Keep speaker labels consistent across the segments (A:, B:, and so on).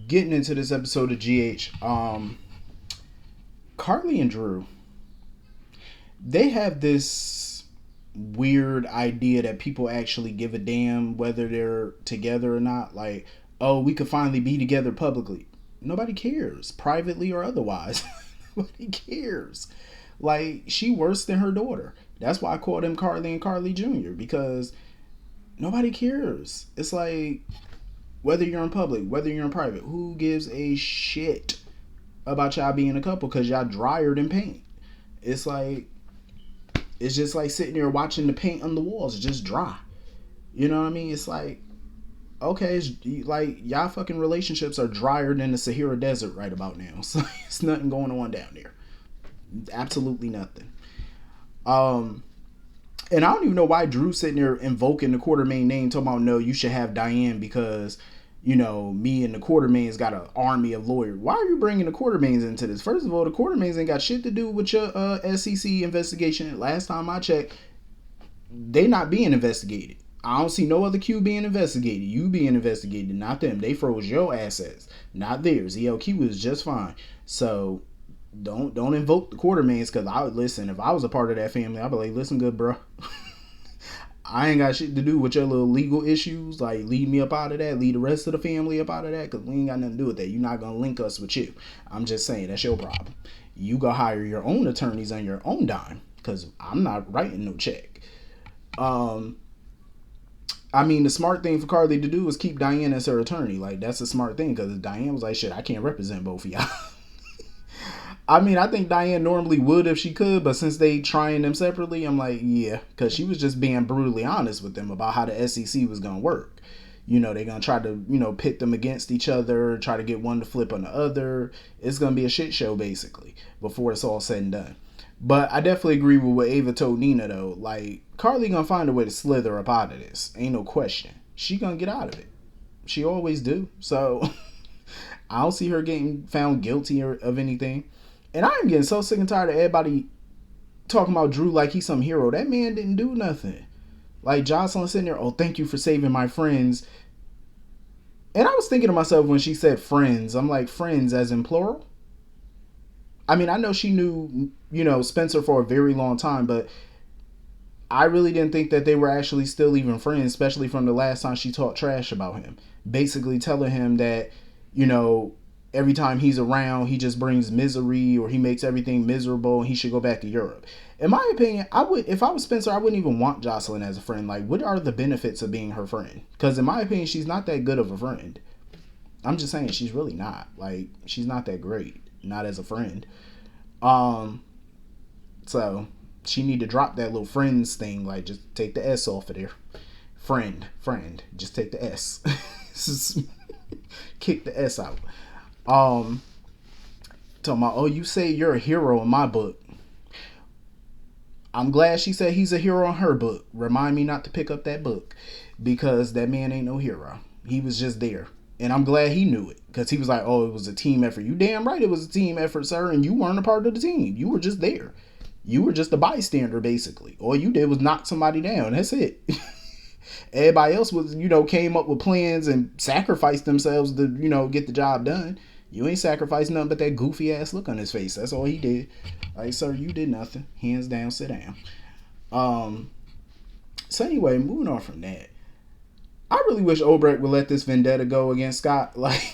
A: getting into this episode of GH, Carly and Drew, they have this weird idea that people actually give a damn whether they're together or not. Like, oh, we could finally be together publicly. Nobody cares, privately or otherwise. Nobody cares. Like, she worse than her daughter. That's why I call them Carly and Carly Jr. because nobody cares. It's like, whether you're in public, whether you're in private, who gives a shit about y'all being a couple? Because y'all drier than paint. It's like, it's just like sitting there watching the paint on the walls. It's just dry. You know what I mean? It's like, okay, it's like y'all fucking relationships are drier than the Sahara Desert right about now. So it's nothing going on down there. Absolutely nothing. And I don't even know why Drew's sitting there invoking the Quartermain name, talking about, no, you should have Diane because, you know, me and the Quartermains got an army of lawyers. Why are you bringing the Quartermains into this? First of all, the Quartermains ain't got shit to do with your SEC investigation. Last time I checked, they not being investigated. I don't see no other Q being investigated. You being investigated, not them. They froze your assets, not theirs. ELQ was just fine. So don't invoke the Quartermains, because I would listen. If I was a part of that family, I'd be like, listen, good bro. I ain't got shit to do with your little legal issues. Like, leave me up out of that. Leave the rest of the family up out of that, because we ain't got nothing to do with that. You're not going to link us with you. I'm just saying, that's your problem. You go hire your own attorneys on your own dime, because I'm not writing no check. I mean, the smart thing for Carly to do is keep Diane as her attorney. Like, that's a smart thing, because Diane was like, shit, I can't represent both of y'all. I mean, I think Diane normally would if she could, but since they trying them separately, I'm like, yeah, because she was just being brutally honest with them about how the SEC was going to work. You know, they're going to try to, you know, pit them against each other, try to get one to flip on the other. It's going to be a shit show, basically, before it's all said and done. But I definitely agree with what Ava told Nina, though. Like, Carly going to find a way to slither up out of this. Ain't no question. She going to get out of it. She always do. So, I don't see her getting found guilty of anything. And I am getting so sick and tired of everybody talking about Drew like he's some hero. That man didn't do nothing. Like, Jocelyn sitting there, oh, thank you for saving my friends. And I was thinking to myself when she said friends, I'm like, friends as in plural? I mean, I know she knew, you know, Spencer for a very long time, but I really didn't think that they were actually still even friends, especially from the last time she talked trash about him. Basically telling him that, you know, every time he's around, he just brings misery, or he makes everything miserable, and he should go back to Europe. In my opinion, I would, if I was Spencer, I wouldn't even want Jocelyn as a friend. Like, what are the benefits of being her friend? Because in my opinion, she's not that good of a friend. I'm just saying, she's really not. Like, she's not that great. Not as a friend. So she need to drop that little friends thing. Like, just take the S off of there. Friend. Just take the S. Kick the S out. Talking about, oh, you say you're a hero in my book. I'm glad she said he's a hero in her book. Remind me not to pick up that book, because that man ain't no hero. He was just there. And I'm glad he knew it, because he was like, oh, it was a team effort. You damn right it was a team effort, sir, and you weren't a part of the team. You were just there. You were just a bystander, basically. All you did was knock somebody down. That's it. Everybody else was, you know, came up with plans and sacrificed themselves to, you know, get the job done. You ain't sacrificed nothing but that goofy ass look on his face. That's all he did. Like, sir, you did nothing. Hands down, sit down. So anyway, moving on from that. I really wish Obrecht would let this vendetta go against Scott. Like,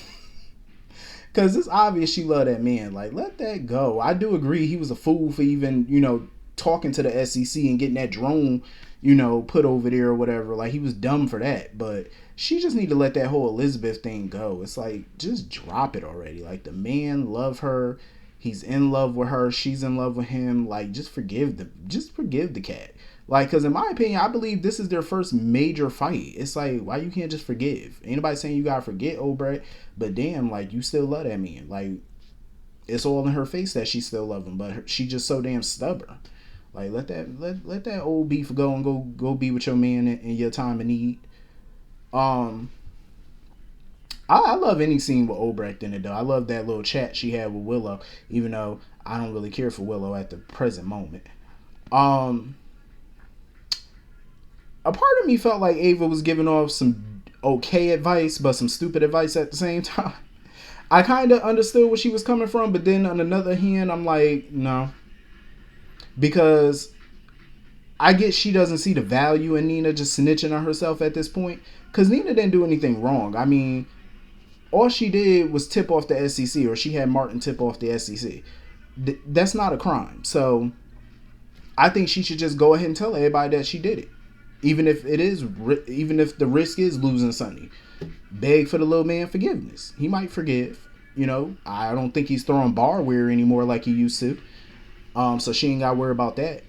A: because it's obvious she loved that man. Like, let that go. I do agree he was a fool for even, you know, talking to the SEC and getting that drone, you know, put over there or whatever. Like, he was dumb for that. But she just need to let that whole Elizabeth thing go. It's like, just drop it already. Like, the man loved her. He's in love with her. She's in love with him. Like, just forgive the cat. Like, because in my opinion, I believe this is their first major fight. It's like, why you can't just forgive? Ain't nobody saying you gotta forget Obrecht, but damn, like, you still love that man. Like, it's all in her face that she still love him, but she just so damn stubborn. Like, let that old beef go and go be with your man in your time of need. I love any scene with Obrecht in it, though. I love that little chat she had with Willow, even though I don't really care for Willow at the present moment. A part of me felt like Ava was giving off some okay advice, but some stupid advice at the same time. I kind of understood where she was coming from, but then on another hand, I'm like, no, because I get she doesn't see the value in Nina just snitching on herself at this point, because Nina didn't do anything wrong. I mean, all she did was tip off the SEC, or she had Martin tip off the SEC. That's not a crime. So I think she should just go ahead and tell everybody that she did it, even if the risk is losing Sonny. Beg for the little man forgiveness. He might forgive. I don't think he's throwing barware anymore like he used to. So she ain't got to worry about that.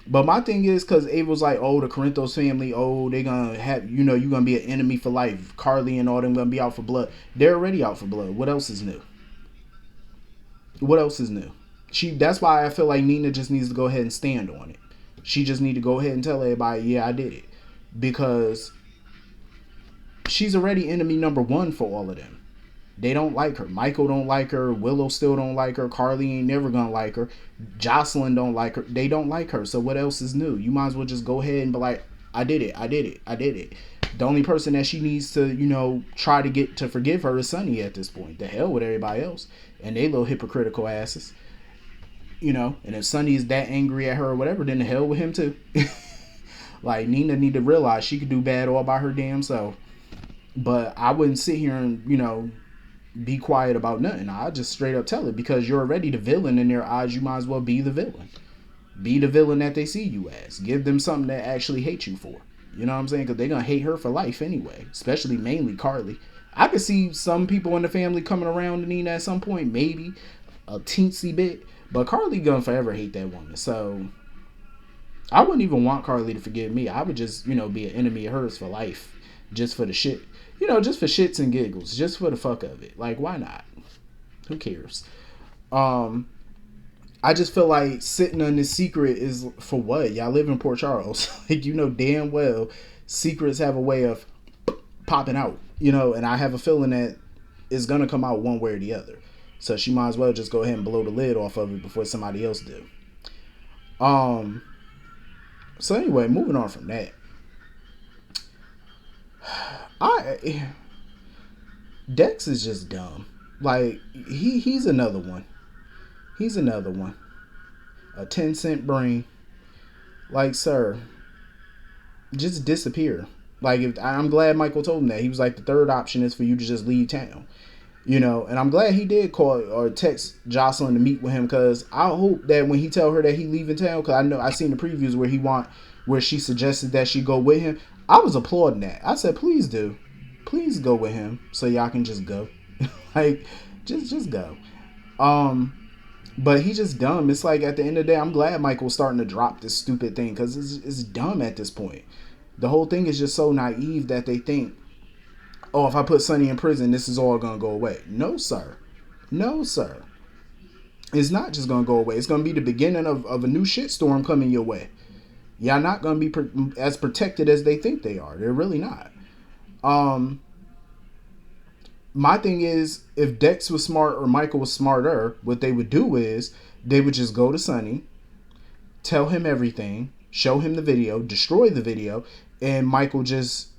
A: But my thing is, because Ava's like, oh, the Corinthos family, oh, they gonna have, you're gonna be an enemy for life. Carly and all them gonna be out for blood. They're already out for blood. What else is new? What else is new? That's why I feel like Nina just needs to go ahead and stand on it. She just need to go ahead and tell everybody, yeah, I did it. Because she's already enemy number one for all of them. They don't like her. Michael don't like her. Willow still don't like her. Carly ain't never gonna like her. Jocelyn don't like her. They don't like her. So what else is new? You might as well just go ahead and be like, I did it. I did it. I did it. The only person that she needs to, try to get to forgive her is Sonny at this point. The hell with everybody else. And they little hypocritical asses. And if Sonny is that angry at her or whatever, then the hell with him too. Like, Nina need to realize she could do bad all by her damn self. But I wouldn't sit here and, be quiet about nothing. I'll just straight up tell it, because you're already the villain in their eyes. You might as well be the villain. Be the villain that they see you as. Give them something that actually hate you for. You know what I'm saying? Because they're going to hate her for life anyway. Especially mainly Carly. I could see some people in the family coming around to Nina at some point. Maybe a teensy bit. But Carly going to forever hate that woman. So I wouldn't even want Carly to forgive me. I would just, be an enemy of hers for life. Just for the shit. Just for shits and giggles. Just for the fuck of it. Like, why not? Who cares? I just feel like sitting on this secret is for what? Y'all live in Port Charles. Like, damn well secrets have a way of popping out. And I have a feeling that it's going to come out one way or the other. So she might as well just go ahead and blow the lid off of it before somebody else do. So anyway, moving on from that. Dex is just dumb. Like, he's another one. He's another one. A 10-cent brain. Like, sir, just disappear. Like, I'm glad Michael told him that. He was like, the third option is for you to just leave town. And I'm glad he did call or text Jocelyn to meet with him, because I hope that when he tell her that he leaving town, because I know I seen the previews where she suggested that she go with him. I was applauding that. I said, please do. Please go with him so y'all can just go. Like, just go. But he's just dumb. It's like, at the end of the day, I'm glad Michael's starting to drop this stupid thing, because it's dumb at this point. The whole thing is just so naive that they think, oh, if I put Sonny in prison, this is all going to go away. No, sir. No, sir. It's not just going to go away. It's going to be the beginning of a new shitstorm coming your way. Y'all not going to be as protected as they think they are. They're really not. My thing is, if Dex was smart or Michael was smarter, what they would do is they would just go to Sonny, tell him everything, show him the video, destroy the video, and Michael just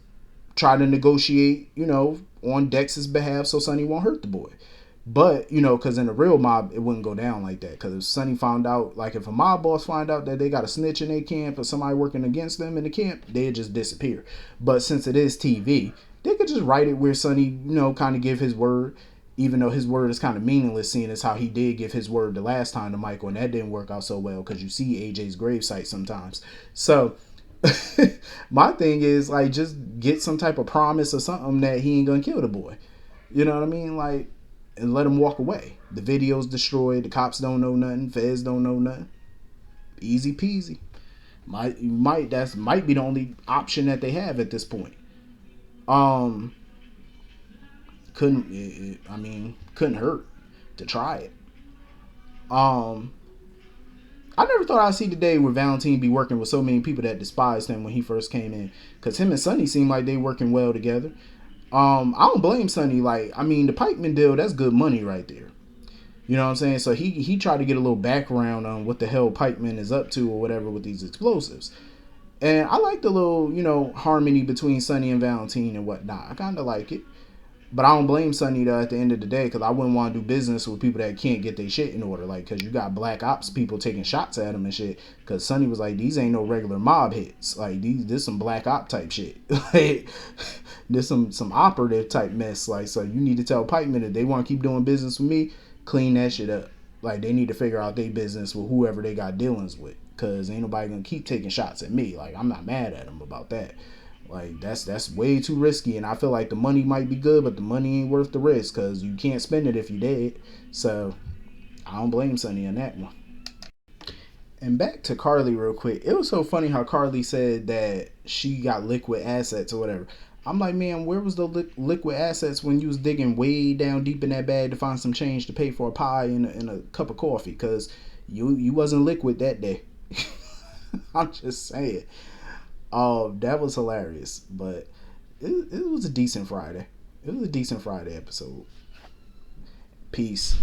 A: try to negotiate, on Dex's behalf so Sonny won't hurt the boy. But, because in a real mob, it wouldn't go down like that. Because if Sonny found out, like if a mob boss find out that they got a snitch in their camp or somebody working against them in the camp, they'd just disappear. But since it is TV, they could just write it where Sonny, kind of give his word, even though his word is kind of meaningless, seeing as how he did give his word the last time to Michael, and that didn't work out so well because you see AJ's gravesite sometimes. So my thing is, like, just get some type of promise or something that he ain't gonna kill the boy. You know what I mean? Like, and let him walk away. The video's destroyed. The cops don't know nothing. Feds don't know nothing. Easy peasy. Might be the only option that they have at this point. Couldn't hurt to try it. I never thought I'd see the day where Valentine be working with so many people that despised him when he first came in. Because him and Sonny seem like they working well together. I don't blame Sonny. Like, the Pikeman deal, that's good money right there. You know what I'm saying? So he tried to get a little background on what the hell Pikeman is up to or whatever with these explosives. And I like the little, harmony between Sonny and Valentine and whatnot. I kind of like it. But I don't blame Sonny though at the end of the day, because I wouldn't want to do business with people that can't get their shit in order. Like, because you got black ops people taking shots at him and shit. Because Sonny was like, these ain't no regular mob hits. Like, this some black op type shit. Like, this some operative type mess. Like, so you need to tell Pipeman if they want to keep doing business with me, clean that shit up. Like, they need to figure out their business with whoever they got dealings with. Because ain't nobody going to keep taking shots at me. Like, I'm not mad at them about that. Like, that's way too risky, and I feel like the money might be good, but the money ain't worth the risk because you can't spend it if you did. So I don't blame Sonny on that one. And back to Carly real quick. It was so funny how Carly said that she got liquid assets or whatever. I'm like, man, where was the liquid assets when you was digging way down deep in that bag to find some change to pay for a pie and a cup of coffee? Because you wasn't liquid that day. I'm just saying. That was hilarious, but it was a decent Friday. It was a decent Friday episode. Peace.